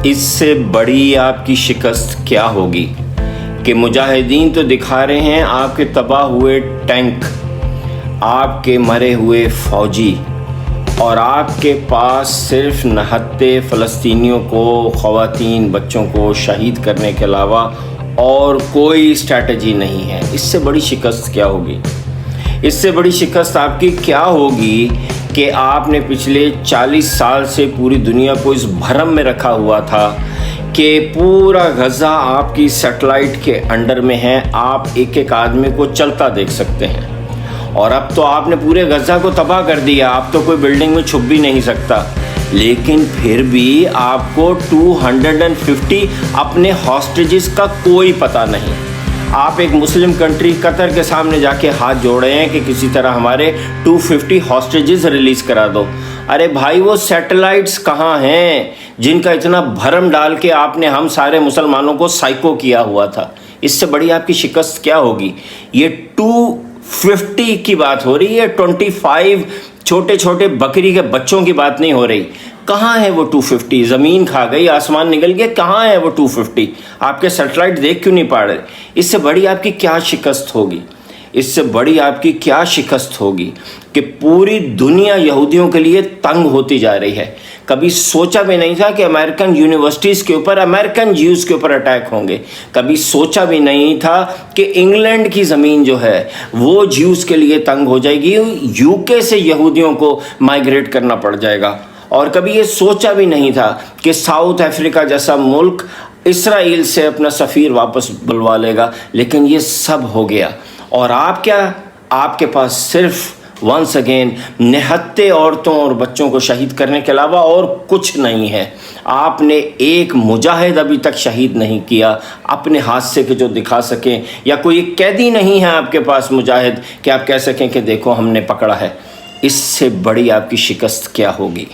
اس سے بڑی آپ کی شکست کیا ہوگی کہ مجاہدین تو دکھا رہے ہیں آپ کے تباہ ہوئے ٹینک، آپ کے مرے ہوئے فوجی، اور آپ کے پاس صرف نہتے فلسطینیوں کو، خواتین بچوں کو شہید کرنے کے علاوہ اور کوئی اسٹریٹجی نہیں ہے۔ اس سے بڑی شکست کیا ہوگی؟ اس سے بڑی شکست آپ کی کیا ہوگی کہ آپ نے پچھلے 40 سال سے پوری دنیا کو اس بھرم میں رکھا ہوا تھا کہ پورا غزہ آپ کی سیٹلائٹ کے انڈر میں ہے، آپ ایک ایک آدمی کو چلتا دیکھ سکتے ہیں، اور اب تو آپ نے پورے غزہ کو تباہ کر دیا، آپ تو کوئی بلڈنگ میں چھپ بھی نہیں سکتا، لیکن پھر بھی آپ کو 250 اپنے ہاسٹیجز کا کوئی پتہ نہیں۔ آپ ایک مسلم کنٹری قطر کے سامنے جا کے ہاتھ جوڑے ہیں کہ کسی طرح ہمارے 250 ہاسٹیجز ریلیز کرا دو۔ ارے بھائی، وہ سیٹلائٹس کہاں ہیں جن کا اتنا بھرم ڈال کے آپ نے ہم سارے مسلمانوں کو سائیکو کیا ہوا تھا؟ اس سے بڑی آپ کی شکست کیا ہوگی؟ یہ 250 کی بات ہو رہی ہے، 25 چھوٹے چھوٹے بکری کے بچوں کی بات نہیں ہو رہی۔ کہاں ہے وہ 250؟ زمین کھا گئی، آسمان نکل گیا، کہاں ہے وہ 250؟ آپ کے سیٹلائٹ دیکھ کیوں نہیں پا رہے؟ اس سے بڑی آپ کی کیا شکست ہوگی؟ اس سے بڑی آپ کی کیا شکست ہوگی کہ پوری دنیا یہودیوں کے لیے تنگ ہوتی جا رہی ہے۔ کبھی سوچا بھی نہیں تھا کہ امریکن یونیورسٹیز کے اوپر، امریکن جیوز کے اوپر اٹیک ہوں گے۔ کبھی سوچا بھی نہیں تھا کہ انگلینڈ کی زمین جو ہے وہ جیوز کے لیے تنگ ہو جائے گی، UK سے یہودیوں کو مائیگریٹ کرنا پڑ جائے گا۔ اور کبھی یہ سوچا بھی نہیں تھا کہ ساؤتھ افریقہ جیسا ملک اسرائیل سے اپنا سفیر واپس بلوا لے گا، لیکن یہ سب ہو گیا۔ اور آپ کیا؟ آپ کے پاس صرف ونس اگین نہتے عورتوں اور بچوں کو شہید کرنے کے علاوہ اور کچھ نہیں ہے۔ آپ نے ایک مجاہد ابھی تک شہید نہیں کیا اپنے ہاتھ سے کہ جو دکھا سکیں، یا کوئی قیدی نہیں ہے آپ کے پاس مجاہد کہ آپ کہہ سکیں کہ دیکھو ہم نے پکڑا ہے۔ اس سے بڑی آپ کی شکست کیا ہوگی؟